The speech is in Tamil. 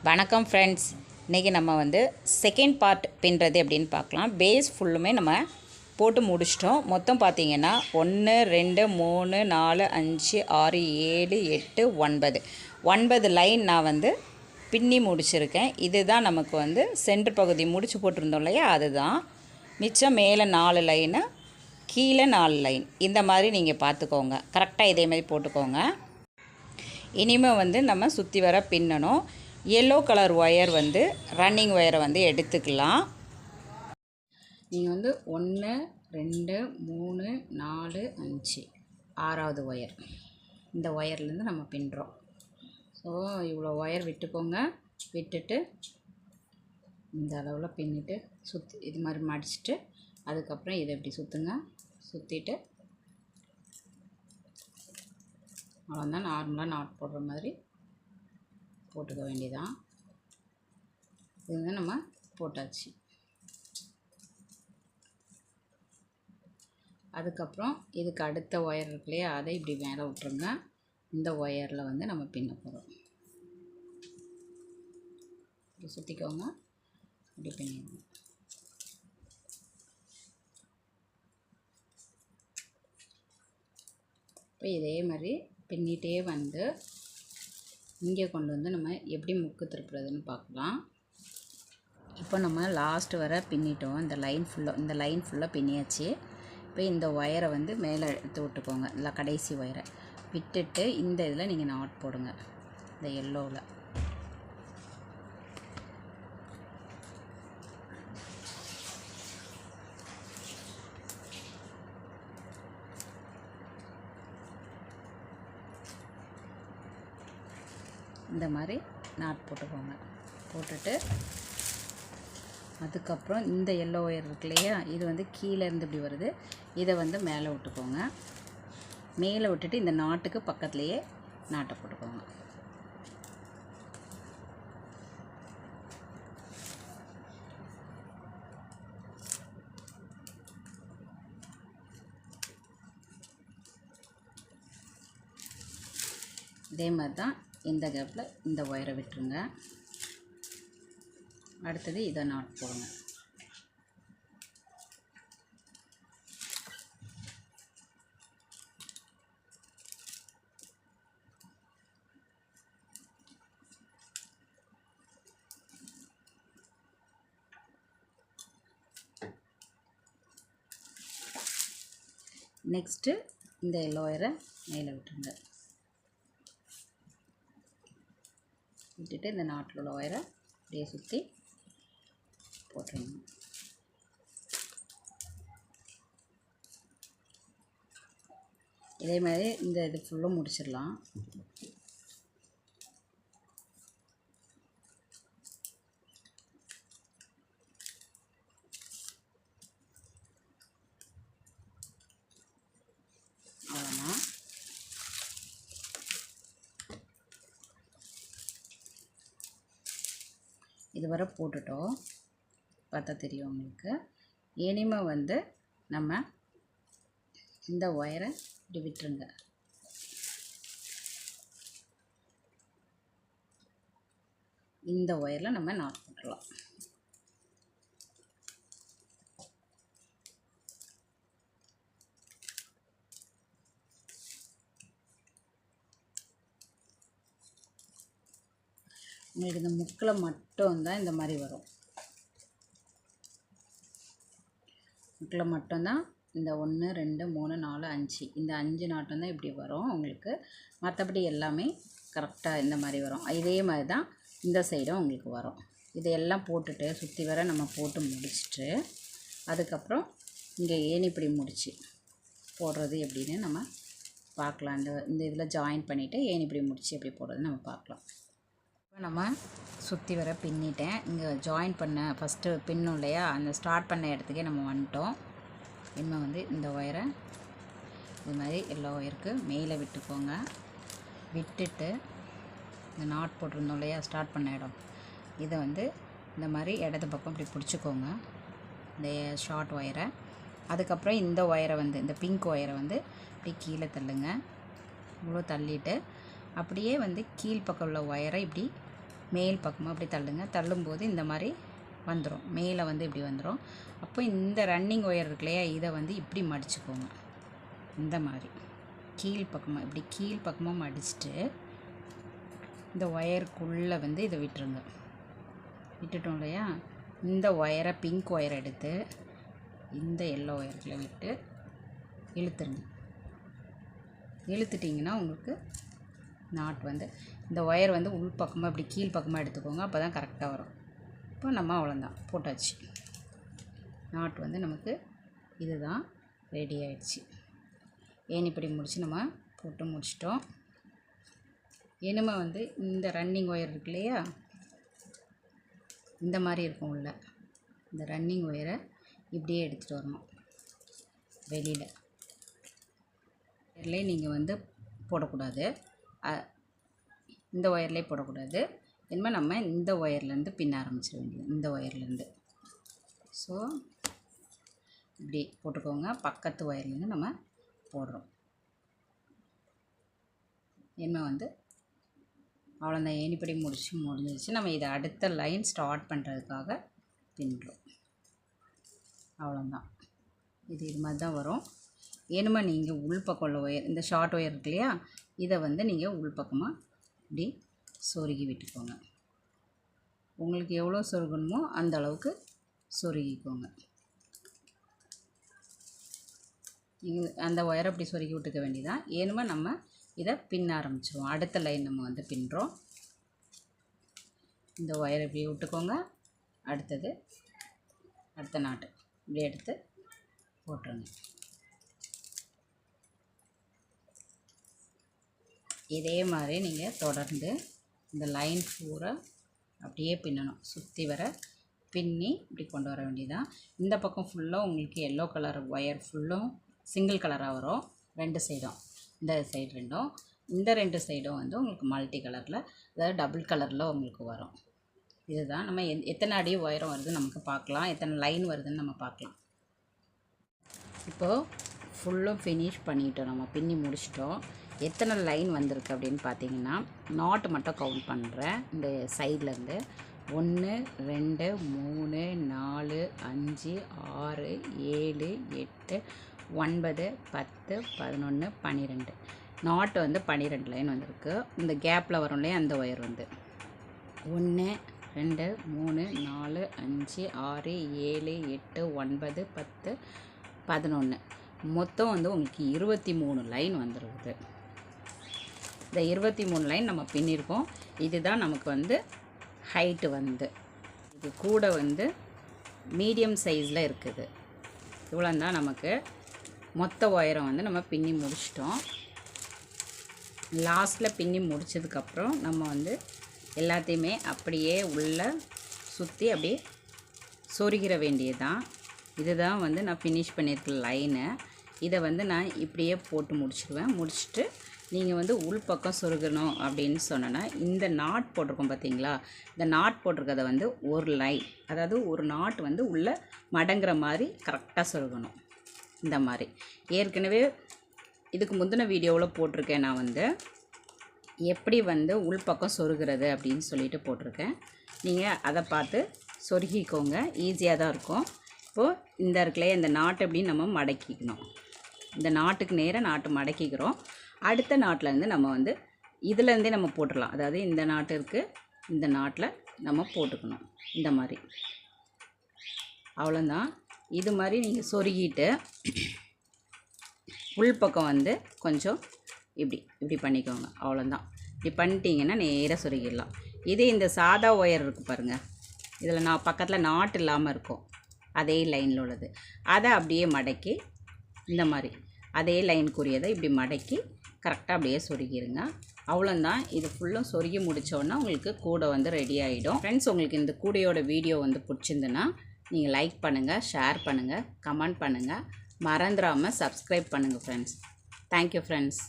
வணக்கம் ஃப்ரெண்ட்ஸ். இன்றைக்கி நம்ம வந்து செகண்ட் பார்ட் பின்னுறது எப்படின்னு பார்க்கலாம். பேஸ் ஃபுல்லுமே நம்ம போட்டு முடிச்சிட்டோம். மொத்தம் பார்த்திங்கன்னா 1 2 3 4 5 6 7 8 9 லைன் நான் வந்து பின்னி முடிச்சிருக்கேன். இதுதான் நமக்கு வந்து சென்டர் பகுதி முடிச்சு போட்டிருந்தோம் இல்லையா, அதுதான். மிச்சம் மேலே 4 லைனு, கீழே 4 லைன். இந்த மாதிரி நீங்கள் பார்த்துக்கோங்க. கரெக்டாக இதே மாதிரி போட்டுக்கோங்க. இனிமேல் வந்து நம்ம சுற்றி வர பின்னணும். எல்லோ கலர் ஒயர் வந்து ரன்னிங் ஒயரை வந்து எடுத்துக்கலாம். நீங்கள் வந்து 1 2 3 4 5 6வது ஒயர், இந்த ஒயர்லேருந்து நம்ம பின்னுறோம். ஸோ இவ்வளோ ஒயர் விட்டுக்கோங்க. விட்டுட்டு இந்த அளவில் பின்னிட்டு சுற்றி இது மாதிரி மடிச்சுட்டு அதுக்கப்புறம் இதை இப்படி சுற்றுங்க. சுற்றிட்டு அவ்வளோதான். நார்மலாக நாட் போடுற மாதிரி போட்டுக்க வேண்டியதான். இது வந்து நம்ம போட்டாச்சு. அதுக்கப்புறம் இதுக்கு அடுத்த ஒயர் இருக்கு இல்லையா, அதை இப்படி மேலே விட்டுருங்க. இந்த ஒயரில் வந்து நம்ம பின்ன போகிறோம். இப்படி சுற்றிக்கோங்க, இப்படி பின்னிடுங்க. இப்போ இதே மாதிரி பின்னிட்டே வந்து இங்கே கொண்டு வந்து நம்ம எப்படி முக்கு திருப்புறதுன்னு பார்க்கலாம். இப்போ நம்ம லாஸ்ட் வர பின்னிட்டோம். இந்த லைன் ஃபுல்லாக பின்னியாச்சு. இப்போ இந்த ஒயரை வந்து மேலே எடுத்து விட்டுக்கோங்க. இல்லை கடைசி ஒயரை விட்டுட்டு இந்த இதில் நீங்கள் நாட் போடுங்க. இந்த எல்லோவில் இந்த மாதிரி நாட் போட்டுக்கோங்க. போட்டுட்டு அதுக்கப்புறம் இந்த எல்லோ ஒயர் இருக்கு இல்லையா, இது வந்து கீழே இருந்து இப்படி வருது. இதை வந்து மேலே விட்டுக்கோங்க. மேலே விட்டுட்டு இந்த நாட்டுக்கு பக்கத்துலேயே நாட்டை போட்டுக்கோங்க. இதே மாதிரி தான் இந்த கேப்பில் இந்த ஒயரை விட்டுருங்க. அடுத்தது இதை நாட் போடுங்க. நெக்ஸ்ட்டு இந்த எல்லோ ஒயரை மேலே விட்டுருங்க. விட்டுட்டு இந்த நாட்டில் உள்ள ஒயரை அப்படியே சுற்றி போட்டுருங்க. இதே மாதிரி இந்த இது ஃபுல்லும் முடிச்சிடலாம். அவ்வளோதான். இதுவரை போட்டுட்டோம், பார்த்தா தெரியும் உங்களுக்கு. இனிமேல் வந்து நம்ம இந்த ஒயரை இப்படி விட்டுருங்க. இந்த ஒயரில் நம்ம நாட் போட்டுடலாம். உங்களுக்கு இந்த முக்கில் மட்டும்தான் இந்த மாதிரி வரும். முக்கில் மட்டும்தான் இந்த 1 2 3 4 5 இந்த 5 நாட்டம் தான் இப்படி வரும் உங்களுக்கு. மற்றபடி எல்லாமே கரெக்டாக இந்த மாதிரி வரும். இதே மாதிரி தான் இந்த சைடும் உங்களுக்கு வரும். இதையெல்லாம் போட்டுட்டு சுற்றி வர நம்ம போட்டு முடிச்சுட்டு அதுக்கப்புறம் இங்கே ஏணிப்படி முடிச்சு போடுறது எப்படின்னு நம்ம பார்க்கலாம். இந்த இதில் ஜாயின் பண்ணிவிட்டு ஏணிப்படி முடிச்சு எப்படி போடுறது நம்ம பார்க்கலாம். இப்போ நம்ம சுற்றி வர பின்னிட்டேன். இங்கே ஜாயின் பண்ண ஃபஸ்ட்டு பின்னும் இல்லையா, அந்த ஸ்டார்ட் பண்ண இடத்துக்கே நம்ம வந்துட்டோம். இன்னும் வந்து இந்த ஒயரை இது மாதிரி எல்லா ஒயருக்கு மேலே விட்டுக்கோங்க. விட்டுட்டு இந்த நாட் போட்டிருந்தோம் இல்லையா ஸ்டார்ட் பண்ண இடம், இதை வந்து இந்த மாதிரி இடது பக்கம் இப்படி பிடிச்சிக்கோங்க, இந்த ஷார்ட் ஒயரை. அதுக்கப்புறம் இந்த ஒயரை வந்து இந்த பிங்க் ஒயரை வந்து இப்படி கீழே தள்ளுங்க. இவ்வளோ தள்ளிட்டு அப்படியே வந்து கீழ்ப்பக்கம் உள்ள ஒயரை இப்படி மேல் பக்கமாக அப்படி தள்ளுங்க. தள்ளும்போது இந்த மாதிரி வந்துடும், மேலே வந்து இப்படி வந்துடும். அப்போ இந்த ரன்னிங் ஒயர் இருக்கு இல்லையா, இதை வந்து இப்படி மடிச்சுக்கோங்க. இந்த மாதிரி கீழ் பக்கமாக இப்படி கீழ் பக்கமாக மடிச்சுட்டு இந்த ஒயருக்குள்ளே வந்து இதை விட்டுருங்க. விட்டுட்டோம் இல்லையா, இந்த ஒயரை பிங்க் ஒயரை எடுத்து இந்த எல்லோ ஒயரில் விட்டு இழுத்துருங்க. இழுத்துட்டிங்கன்னா உங்களுக்கு நாட் வந்து இந்த ஒயர் வந்து உள் பக்கமாக இப்படி கீழ் பக்கமாக எடுத்துக்கோங்க. அப்போ தான் கரெக்டாக வரும். இப்போ நம்ம அவ்வளோதான் போட்டாச்சு. நாட் வந்து நமக்கு இதுதான் ரெடி ஆயிடுச்சு. ஏணிப்படி முடித்து நம்ம போட்டு முடிச்சிட்டோம். இனிமே வந்து இந்த ரன்னிங் ஒயர் இருக்கு இல்லையா, இந்த மாதிரி இருக்கும் உள்ள, இந்த ரன்னிங் ஒயரை இப்படியே எடுத்துகிட்டு வரணும் வெளியில். ஒயர்லேயே நீங்கள் வந்து போடக்கூடாது, இந்த ஒயர்லேயே போடக்கூடாது. இனிமேல் நம்ம இந்த ஒயர்லேருந்து பின்ன ஆரம்பிச்சிட வேண்டியது, இந்த ஒயர்லேருந்து. ஸோ இப்படி போட்டுக்கோங்க. பக்கத்து ஒயர்லேருந்து நம்ம போடுறோம். இனிமேல் வந்து அவ்வளோதான், ஏணிப்படி முடிஞ்சிருச்சு. நம்ம இதை அடுத்த லைன் ஸ்டார்ட் பண்ணுறதுக்காக பின்னுறோம். அவ்வளோதான், இது மாதிரி தான் வரும். இனிமேல் நீங்கள் உள்பக்கம் உள்ள ஒயர், இந்த ஷார்ட் ஒயர் இருக்கு இல்லையா, இதை வந்து நீங்கள் உள்பக்கமாக இப்படி சொருகி விட்டுக்கோங்க. உங்களுக்கு எவ்வளோ சொருகணுமோ அந்த அளவுக்கு சொருகிக்கோங்க. நீங்கள் அந்த ஒயரை அப்படி சொருகி விட்டுக்க வேண்டியதான். ஏனுமா நம்ம இதை பின்ன ஆரம்பிச்சிடுவோம். அடுத்த லைன் நம்ம வந்து பின்னுறோம். இந்த ஒயரை இப்படி விட்டுக்கோங்க. அடுத்த நாட்டு இப்படி எடுத்து போட்டுருங்க. இதே மாதிரி நீங்கள் தொடர்ந்து இந்த லைன் பூரா அப்படியே பின்னணும். சுற்றி வர பின்னி இப்படி கொண்டு வர வேண்டியதான். இந்த பக்கம் ஃபுல்லாக உங்களுக்கு எல்லோ கலர் ஒயர் ஃபுல்லும் சிங்கிள் கலராக வரும், 2 சைடும். இந்த சைடு 2ம், இந்த 2 சைடும் வந்து உங்களுக்கு மல்டி கலரில், அதாவது டபுள் கலரில் உங்களுக்கு வரும். இதுதான் நம்ம எத்தனை அடி ஒயரம் வருது நமக்கு பார்க்கலாம், எத்தனை லைன் வருதுன்னு நம்ம பார்க்கலாம். இப்போது ஃபுல்லும் ஃபினிஷ் பண்ணிட்டோம், நம்ம பின்னி முடிச்சிட்டோம். எத்தனை லைன் வந்திருக்கு அப்படின்னு பார்த்தீங்கன்னா, நாட்டு மட்டும் கவுண்ட் பண்ணுறேன். இந்த சைட்லேருந்து 1 2 3 4 5 6 7 8 9 10 11 12 நாட்டு வந்து 12 லைன் வந்திருக்கு. இந்த கேப்பில் வரும் இல்லையா, அந்த ஒயர் வந்து 1 2 3 4 5 6 7 8 9 10 11 மொத்தம் வந்து உங்களுக்கு 23 லைன் வந்துருக்குது. இந்த 23 லைன் நம்ம பின்னிருக்கோம். இதுதான் நமக்கு வந்து ஹைட்டு வந்து, இது கூட வந்து மீடியம் சைஸில் இருக்குது. இவ்வளோ தான் நமக்கு மொத்த உயரம் வந்து நம்ம பின்னி முடிச்சிட்டோம். லாஸ்ட்டில் பின்னி முடித்ததுக்கப்புறம் நம்ம வந்து எல்லாத்தையுமே அப்படியே உள்ளே சுற்றி அப்படியே சொருகிற வேண்டியதுதான். இதுதான் வந்து நான் ஃபினிஷ் பண்ணியிருக்க லைனு. இதை வந்து நான் இப்படியே போட்டு முடிச்சிடுவேன். முடிச்சுட்டு நீங்கள் வந்து உள்பக்கம் சொருகணும் அப்படின்னு சொன்னேன்னா, இந்த நாட் போட்டிருக்கோம் பார்த்தீங்களா, இந்த நாட் போட்டிருக்கதை வந்து ஒரு லைன், அதாவது ஒரு நாட் வந்து உள்ளே மடங்குற மாதிரி கரெக்டாக சொருகணும். இந்த மாதிரி ஏற்கனவே இதுக்கு முந்தின வீடியோவில் போட்டிருக்கேன். நான் வந்து எப்படி வந்து உள்பக்கம் சொருகிறது அப்படின்னு சொல்லிட்டு போட்டிருக்கேன். நீங்கள் அதை பார்த்து சொருகிக்கோங்க, ஈஸியாக தான் இருக்கும். இப்போது இந்த இருக்குல்லையே, இந்த நாட்டை எப்படி நம்ம மடக்கிக்கணும். இந்த நாட்டுக்கு நேராக நாட்டு மடக்கிக்கிறோம். அடுத்த நாட்டிலேருந்து நம்ம வந்து இதுலேருந்தே நம்ம போட்டுடலாம். அதாவது இந்த நாட்டு இருக்குது, இந்த நாட்டில் நம்ம போட்டுக்கணும் இந்த மாதிரி. அவ்வளோதான். இது மாதிரி நீங்கள் சொருகிட்டு உள்பக்கம் வந்து கொஞ்சம் இப்படி பண்ணிக்கோங்க. அவ்வளோதான். இப்படி பண்ணிட்டீங்கன்னா நேராக சொருகிடலாம். இதே இந்த சாதா ஒயர் இருக்குது பாருங்கள், இதில் நான் பக்கத்தில் நாட்டு இல்லாமல் இருக்கும், அதே லைனில் உள்ளது, அதை அப்படியே மடக்கி இந்த மாதிரி அதே லைனுக்குரியதை இப்படி மடக்கி கரெக்டாக அப்படியே சொருகிடுங்க. அவ்வளோதான். இது ஃபுல்லும் சொருகி முடித்தோன்னா உங்களுக்கு கூடை வந்து ரெடி ஆகிடும். ஃப்ரெண்ட்ஸ், உங்களுக்கு இந்த கூடையோட வீடியோ வந்து பிடிச்சிருந்துன்னா நீங்கள் லைக் பண்ணுங்கள், ஷேர் பண்ணுங்கள், கமெண்ட் பண்ணுங்கள், மறந்துடாமல் சப்ஸ்கிரைப் பண்ணுங்கள் ஃப்ரெண்ட்ஸ். Thank you friends.